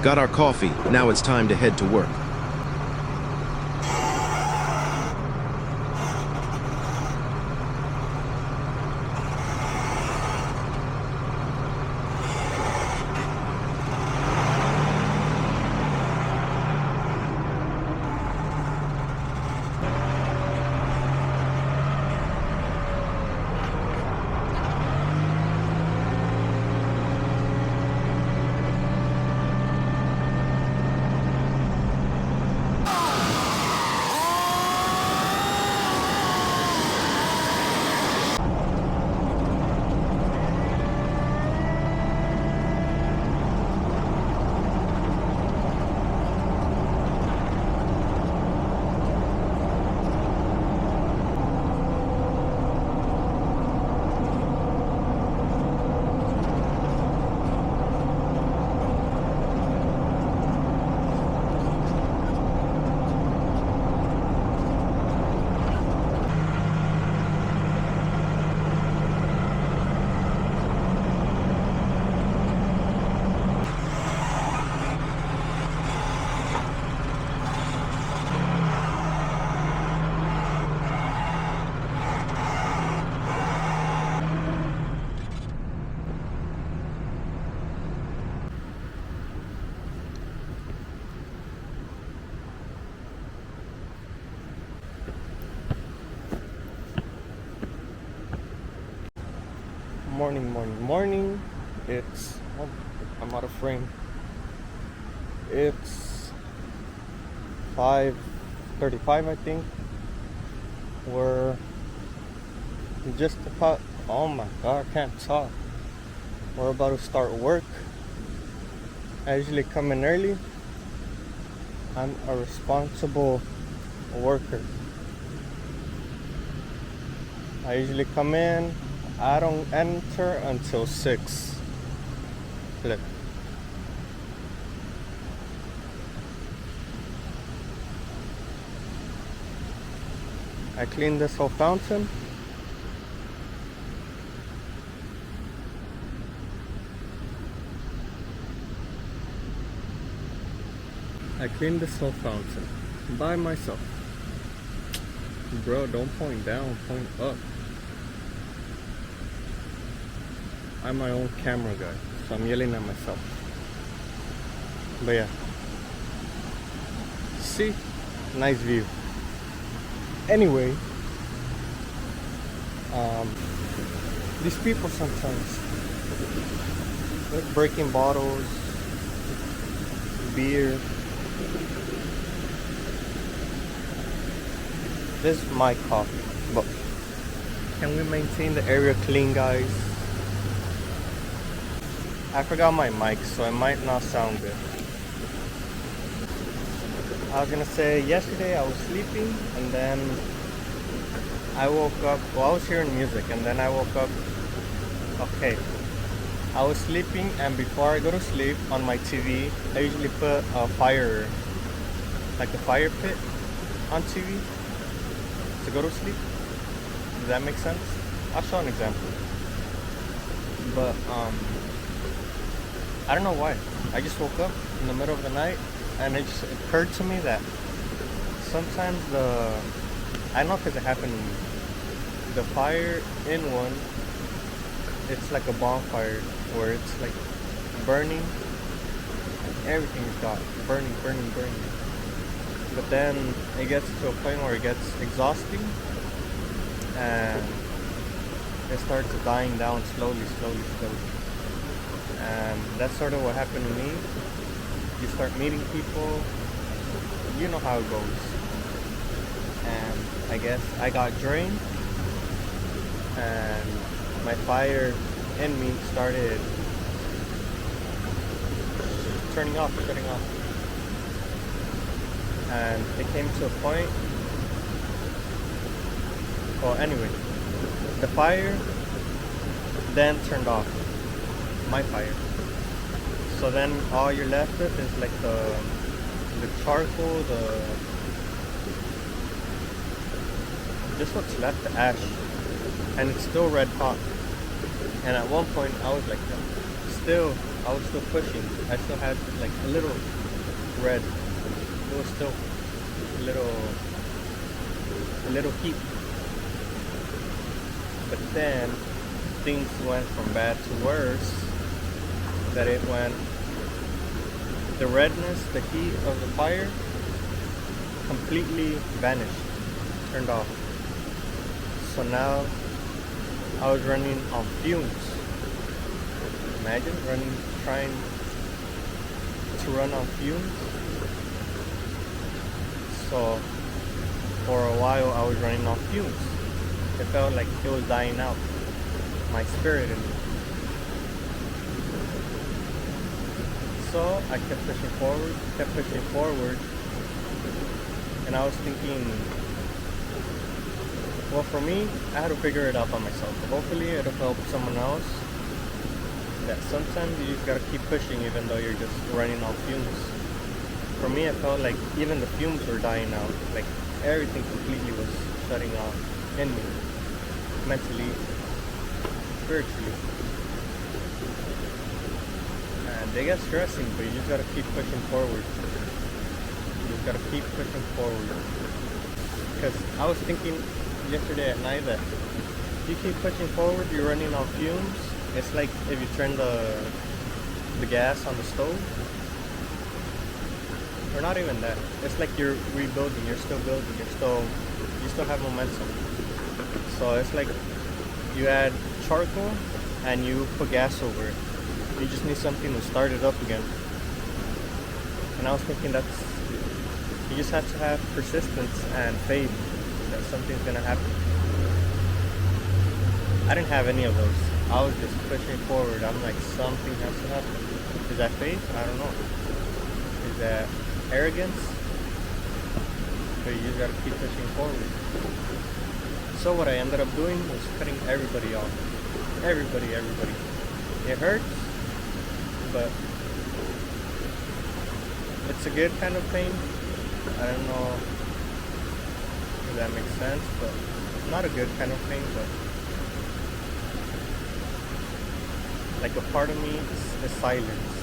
Got our coffee, now it's time to head to work. Morning. It's, oh, I'm out of frame. It's 5:35, I think. We're just about, oh my god, I can't talk. We're about to start work. I usually come in early. I'm a responsible worker. I usually come in. I don't enter until 6. Look. I cleaned this whole fountain. By myself. Bro, don't point down, point up. I'm my own camera guy, so I'm yelling at myself. But yeah. See? Nice view. Anyway, these people sometimes, they're breaking bottles, beer. This is my coffee, but can we maintain the area clean, guys? I forgot my mic, so it might not sound good. I was gonna say, yesterday I was sleeping and then I woke up. Well, I was hearing music and then I woke up. Okay, I was sleeping, and before I go to sleep, on my TV I usually put a fire, like a fire pit on TV to go to sleep. Does that make sense? I'll show an example. But I don't know why. I just woke up in the middle of the night and it just occurred to me that sometimes I know because it happened to me, the fire in one, it's like a bonfire where it's like burning and everything is got burning. But then it gets to a point where it gets exhausting and it starts dying down slowly. And that's sort of what happened to me. You start meeting people, you know how it goes. And I guess I got drained and my fire in me started turning off. And it came to a point, well, anyway, the fire then turned off, my fire. So then all you're left with is like the charcoal, just what's left, the ash, and it's still red hot. And at one point I was like, I was still pushing. I still had like a little red. It was still a little heat. But then things went from bad to worse. That it went, the redness, the heat of the fire completely vanished, turned off. So now I was running on fumes. Imagine trying to run on fumes. So for a while I was running on fumes. It felt like it was dying out, my spirit in me. So I kept pushing forward, and I was thinking, well, for me, I had to figure it out by myself. Hopefully it'll help someone else, that sometimes you just gotta keep pushing even though you're just running on fumes. For me, it felt like even the fumes were dying out, like everything completely was shutting off in me, mentally, spiritually. And they get stressing, but you just gotta keep pushing forward. You just gotta keep pushing forward. Because I was thinking yesterday at night that if you keep pushing forward, you're running on fumes. It's like if you turn the gas on the stove. Or not even that. It's like you're rebuilding, you're still building, you still have momentum. So it's like you add charcoal and you put gas over it. You just need something to start it up again. And I was thinking you just have to have persistence and faith that something's gonna happen. I didn't have any of those. I was just pushing forward. I'm like, something has to happen. Is that faith? I don't know. Is that arrogance? But you just gotta keep pushing forward. So what I ended up doing was cutting everybody off. Everybody. It hurts, but it's a good kind of pain. I don't know if that makes sense, but not a good kind of pain, but like a part of me is silence.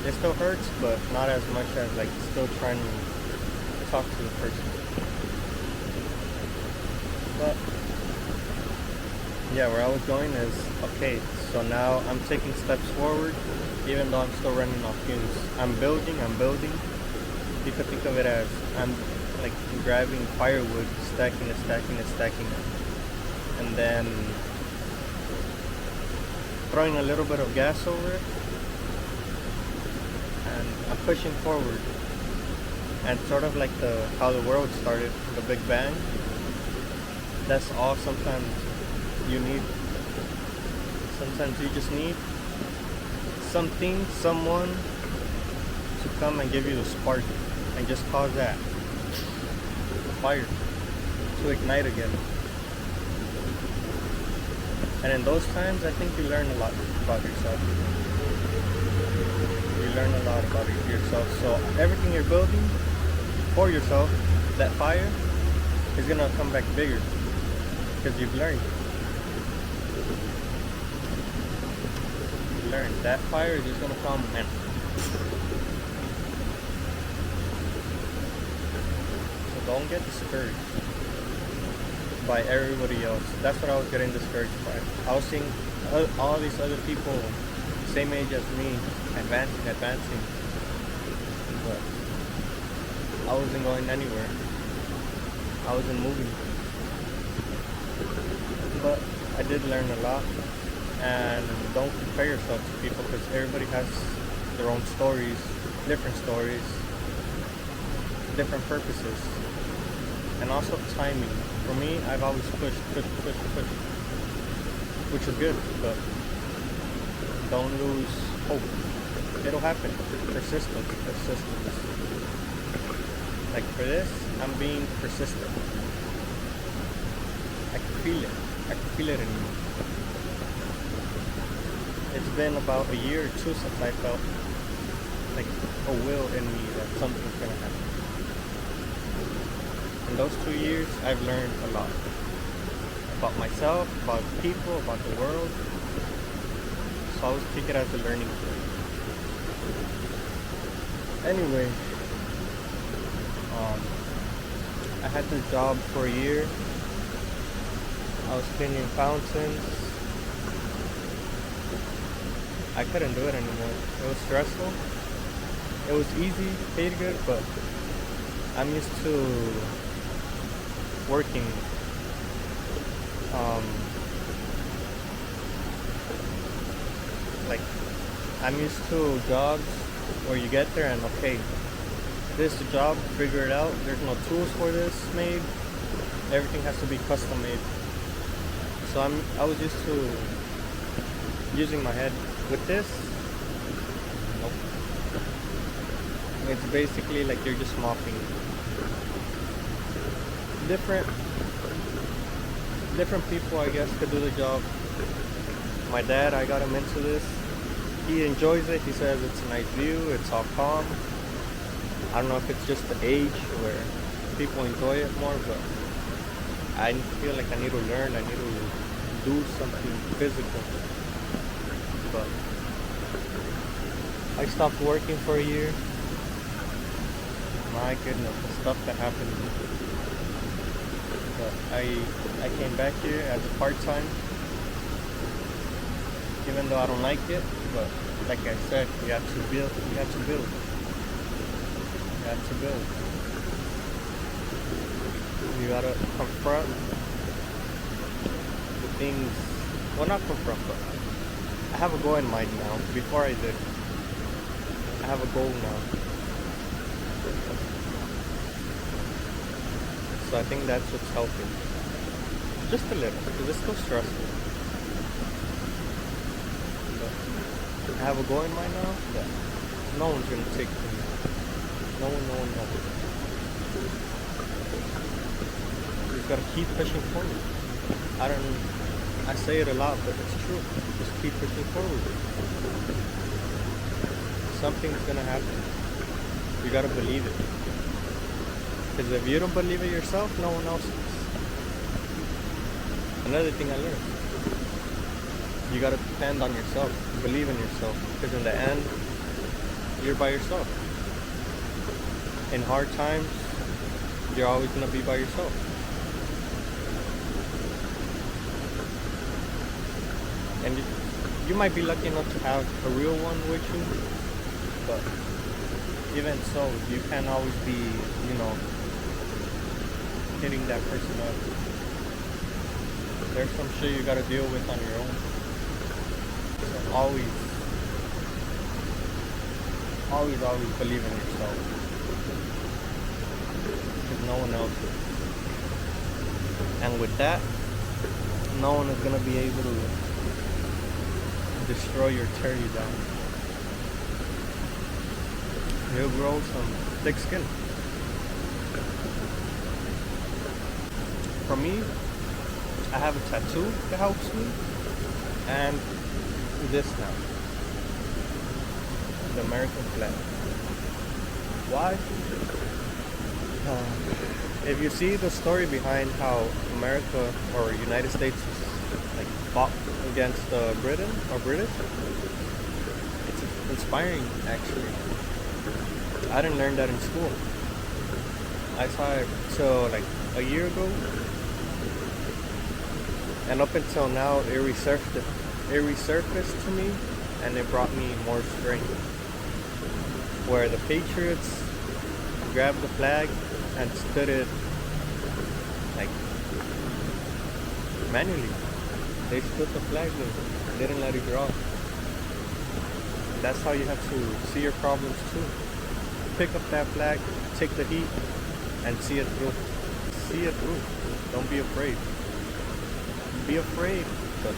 It still hurts, but not as much as like still trying to talk to the person. But yeah, where I was going is, okay, so now I'm taking steps forward, even though I'm still running off fumes. I'm building. You could think of it as I'm like grabbing firewood, stacking it, and then throwing a little bit of gas over it, and I'm pushing forward. And sort of like how the world started, the Big Bang. That's all sometimes you need. Sometimes you just need someone to come and give you the spark and just cause that fire to ignite again. And in those times, I think you learn a lot about yourself. You learn a lot about yourself. So everything you're building for yourself, that fire is gonna come back bigger because you've learned. That fire is just gonna come and so don't get discouraged by everybody else. That's what I was getting discouraged by. I was seeing all these other people same age as me advancing, but I wasn't going anywhere. I wasn't moving. But I did learn a lot. And don't compare yourself to people, because everybody has their own stories, different purposes, and also timing. For me, I've always pushed, which is good, but don't lose hope. It'll happen. Persistence. Like for this, I'm being persistent. I can feel it in me. It's been about a year or two since I felt like a will in me that something's gonna happen. In those 2 years, I've learned a lot about myself, about people, about the world. So I always take it as a learning curve. Anyway, I had this job for a year. I was cleaning fountains. I couldn't do it anymore. It was stressful. It was easy, paid good, but I'm used to working. Like, I'm used to jobs where you get there and okay, this is the job, figure it out. There's no tools for this made. Everything has to be custom made. So I was used to using my head. With this, nope. It's basically like you're just mopping. Different people, I guess, could do the job. My dad, I got him into this. He enjoys it. He says it's a nice view. It's all calm. I don't know if it's just the age where people enjoy it more, but I feel like I need to learn. I need to do something physical. But I stopped working for a year. My goodness, the stuff that happened. But I came back here as a part-time, even though I don't like it. But like I said, you have to build. You have to build. You have to build. You gotta confront the things. Well, not confront, but I have a goal in mind now. Before I did, I have a goal now. So I think that's what's helping. Just a little, because it's still stressful. But I have a goal in mind now that no one's gonna take from me. No one. You just gotta keep pushing forward. I say it a lot, but it's true. Just keep pushing forward. Something's gonna happen. You gotta believe it. Because if you don't believe it yourself, no one else does. Another thing I learned. You gotta depend on yourself. Believe in yourself. Because in the end, you're by yourself. In hard times, you're always gonna be by yourself. And you might be lucky enough to have a real one with you, but even so, you can't always be, hitting that person up. There's some shit you gotta deal with on your own. So always believe in yourself. Because no one else is. And with that, no one is gonna be able to destroy you or tear you down. You'll grow some thick skin. For me, I have a tattoo that helps me, and this now, the American flag. Why? If you see the story behind how America or United States fought against Britain or British, it's inspiring actually. I didn't learn that in school. I saw it till a year ago, and up until now it resurfaced to me, and it brought me more strength. Where the Patriots grabbed the flag and stood it manually. They stood the flag and didn't let it drop. That's how you have to see your problems too. Pick up that flag, take the heat, and see it through. See it through. Don't be afraid. Be afraid, but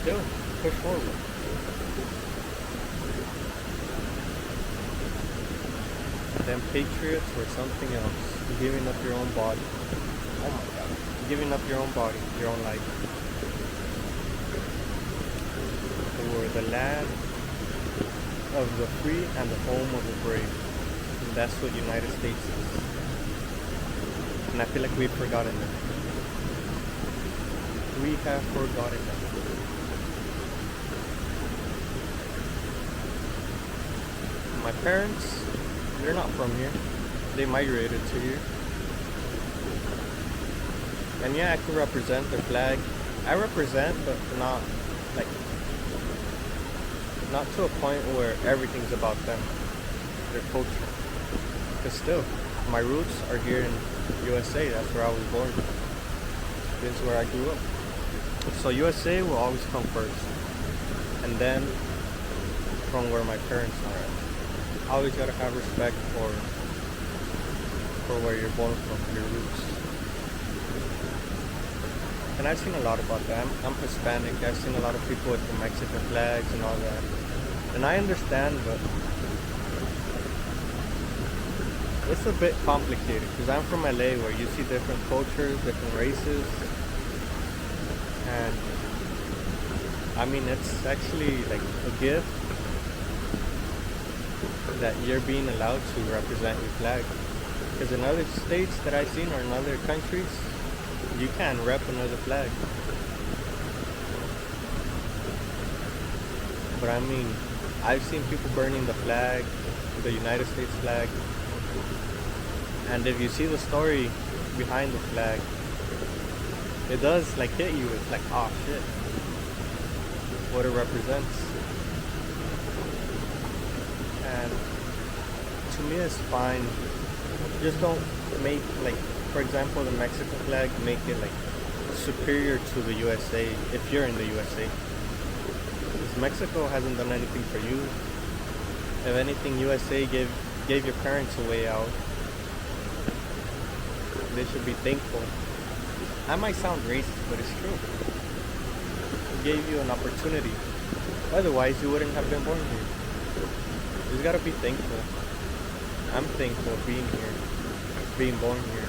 still push forward. Them Patriots were something else. Giving up your own body. Oh my God. Giving up your own body, your own life. For the land of the free and the home of the brave. And that's what United States is. And I feel like we've forgotten that. We have forgotten that. My parents, they're not from here. They migrated to here. And yeah, I can represent their flag. I represent, but like not to a point where everything's about them, their culture. Because still, my roots are here in USA. That's where I was born. This is where I grew up. So USA will always come first, and then from where my parents are at. Always gotta have respect for where you're born from, your roots. And I've seen a lot about that. I'm Hispanic. I've seen a lot of people with the Mexican flags and all that. And I understand, but it's a bit complicated because I'm from LA where you see different cultures, different races. And I mean, it's actually like a gift that you're being allowed to represent your flag. Because in other states that I've seen or in other countries, you can't rep another flag. But I mean, I've seen people burning the flag, the United States flag. And if you see the story behind the flag, it does like hit you. It's like, oh shit, what it represents. And to me it's fine. Just don't make, like, for example, the Mexican flag, make it like superior to the USA if you're in the USA. Because Mexico hasn't done anything for you. If anything, USA gave your parents a way out. They should be thankful. That might sound racist, but it's true. It gave you an opportunity. Otherwise, you wouldn't have been born here. You just gotta be thankful. I'm thankful being here, being born here.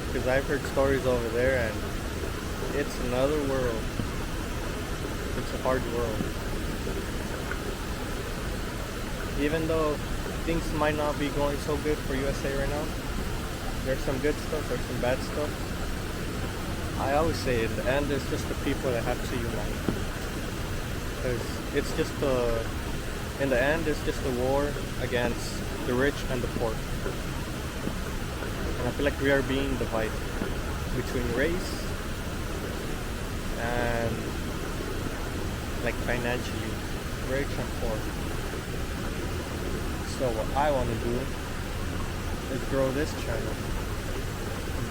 Because I've heard stories over there, and it's another world. It's a hard world. Even though things might not be going so good for USA right now, there's some good stuff, there's some bad stuff. I always say in the end, it's just the people that have to unite. Because it's just in the end, it's just a war against the rich and the poor. And I feel like we are being divided between race and like financially, rich and poor. So what I want to do is grow this channel.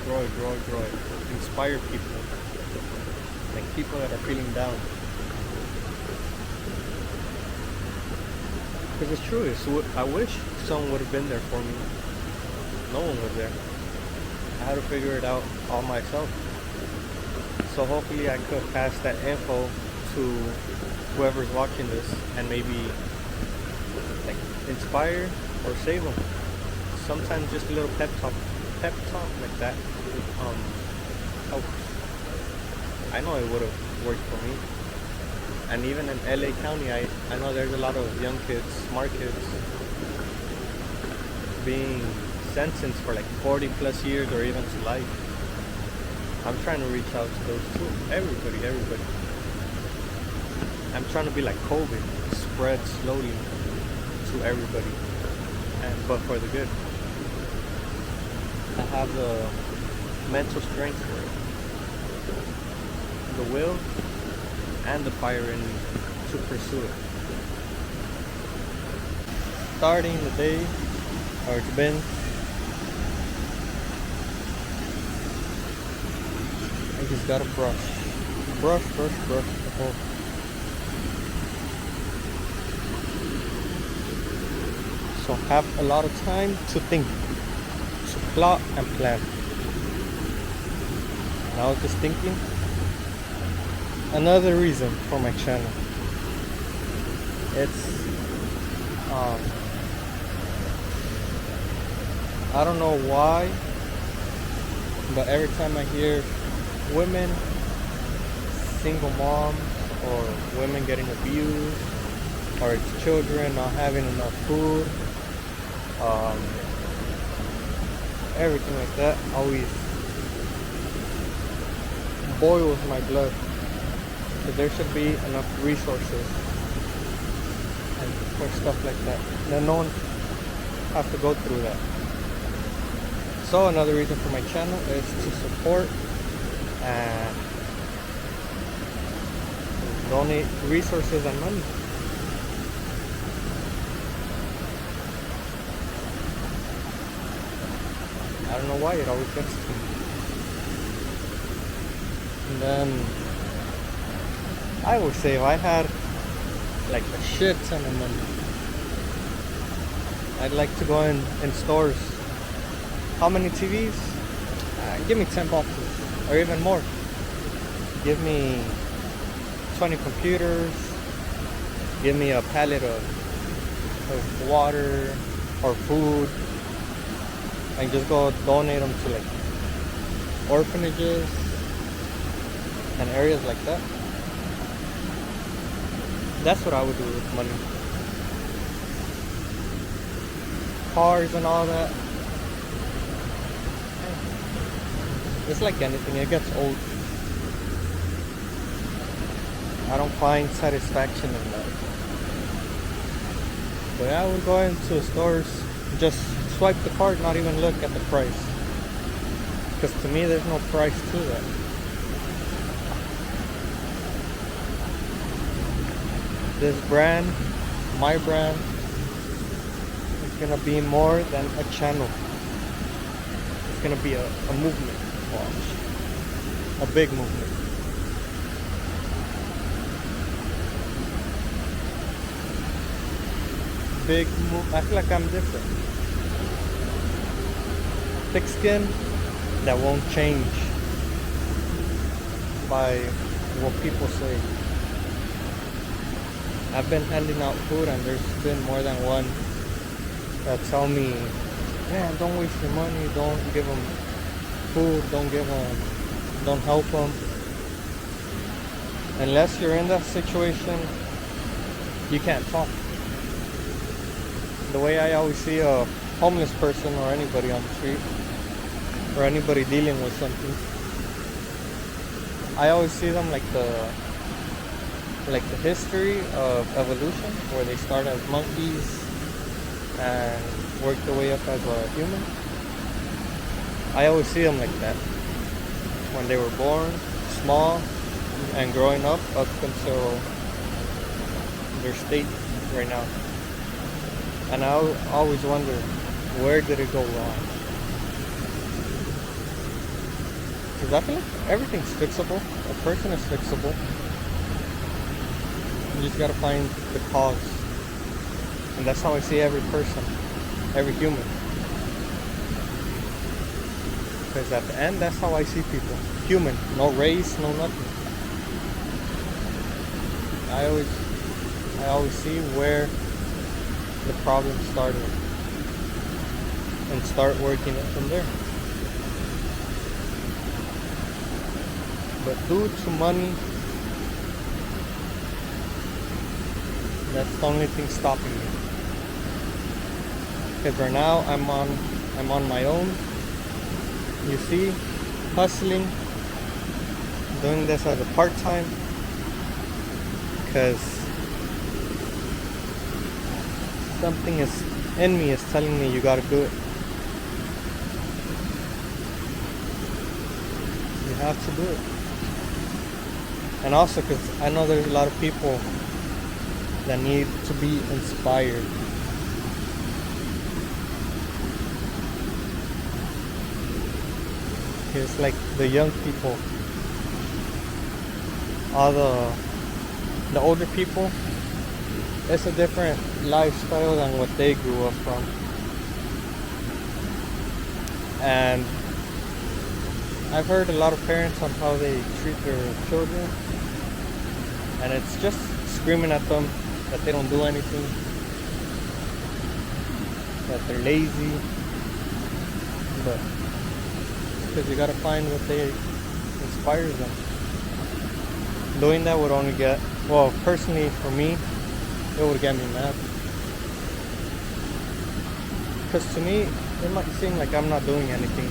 Grow it. Inspire people. Like people that are feeling down. Because it's true. I wish someone would have been there for me. No one was there. I had to figure it out all myself. So hopefully I could pass that info to whoever's watching this and maybe like inspire or save them. Sometimes just a little pep talk like that helps. I know it would have worked for me. And even in LA County, I know there's a lot of young kids, smart kids, being sentenced for like 40 plus years or even to life. I'm trying to reach out to those too. Everybody. I'm trying to be like COVID, spread slowly to everybody, but for the good. I have the mental strength for it, the will, and the fire in me to pursue it. Starting the day, or it's been, I just gotta brush the whole. So have a lot of time to think, to plot and plan. And I was just thinking, another reason for my channel. It's I don't know why, but every time I hear women, single moms, or women getting abused, or it's children not having enough food, everything like that always boils my blood. So there should be enough resources and or stuff like that. Then no one have to go through that. So another reason for my channel is to support and donate resources and money. I don't know why it always gets to me. And then I would say if I had like a shit ton of money, I'd like to go in stores. How many TVs? Give me 10 boxes or even more. Give me 20 computers. Give me a pallet of water or food. And just go donate them to like orphanages and areas like that. That's what I would do with money. Cars and all that. It's like anything, it gets old. I don't find satisfaction in that. But I would go into stores, just swipe the card, not even look at the price. Because to me, there's no price to that. This brand, my brand, is gonna be more than a channel. It's gonna be a movement. Watch. A big movement. Big move. I feel like I'm different. Thick skin that won't change by what people say. I've been handing out food and there's been more than one that tell me, man, don't waste your money, don't give them food, don't help them. Unless you're in that situation, you can't talk. The way I always see a homeless person or anybody on the street or anybody dealing with something, I always see them like the history of evolution, where they start as monkeys and work their way up as a human. I always see them like that. When they were born, small, and growing up until their state right now. And I always wonder, where did it go wrong? Because I feel like everything's fixable. A person is fixable. You just gotta find the cause. And that's how I see every person, every human. Because at the end, that's how I see people. Human, no race, no nothing. I always see where the problem started and start working it from there. But due to money, that's the only thing stopping me. Because right now I'm on my own. You see, hustling, doing this as a part-time. Because something is in me is telling me you gotta do it. You have to do it. And also because I know there's a lot of people that need to be inspired. It's like the young people, all the older people, it's a different lifestyle than what they grew up from. And I've heard a lot of parents on how they treat their children, and it's just screaming at them that they don't do anything, that they're lazy. But because you gotta find what they inspires them. Doing that would only get, well, personally for me, it would get me mad. Because to me, it might seem like I'm not doing anything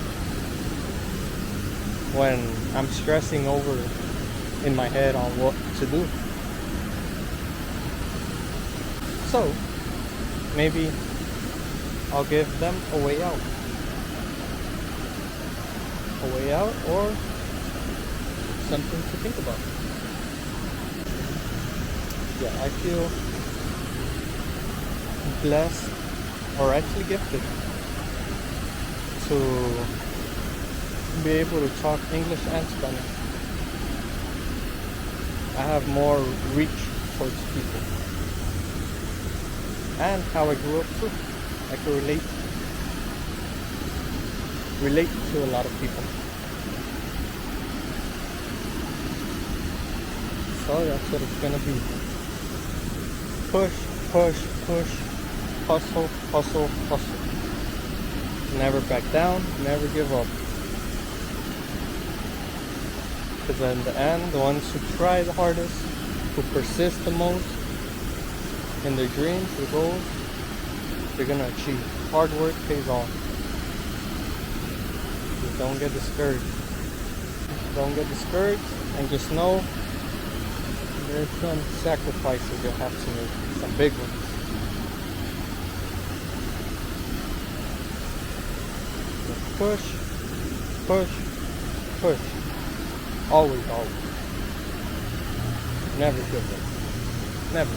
when I'm stressing over in my head on what to do. So, maybe I'll give them a way out. A way out, or something to think about. Yeah, I feel blessed, or actually gifted, to be able to talk English and Spanish. I have more reach towards people. And how I grew up too. I can relate to a lot of people. So that's what it's gonna be. Push, push, push. Hustle, hustle, hustle. Never back down, never give up. Because in the end, the ones who try the hardest, who persist the most in their dreams, their goals, they're gonna achieve. Hard work pays off. Just don't get discouraged. Don't get discouraged, and just know there's some sacrifices you'll have to make. Some big ones. Push, push, push. Always, always. Never give up. Never.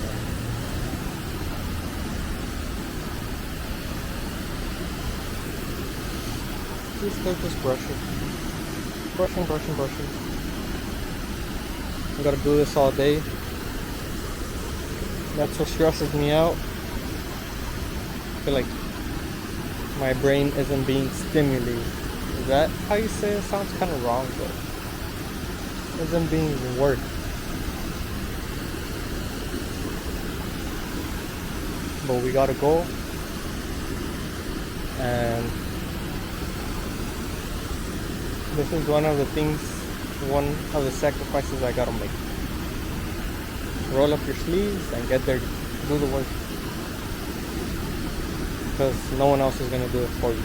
Just brushing. Brushing. I gotta do this all day. That's what stresses me out. I feel like my brain isn't being stimulated. Is that how you say it? Sounds kind of wrong, but isn't being worked. But we gotta go, and this is one of the sacrifices I gotta make. Roll up your sleeves and get there, do the work, because no one else is gonna do it for you.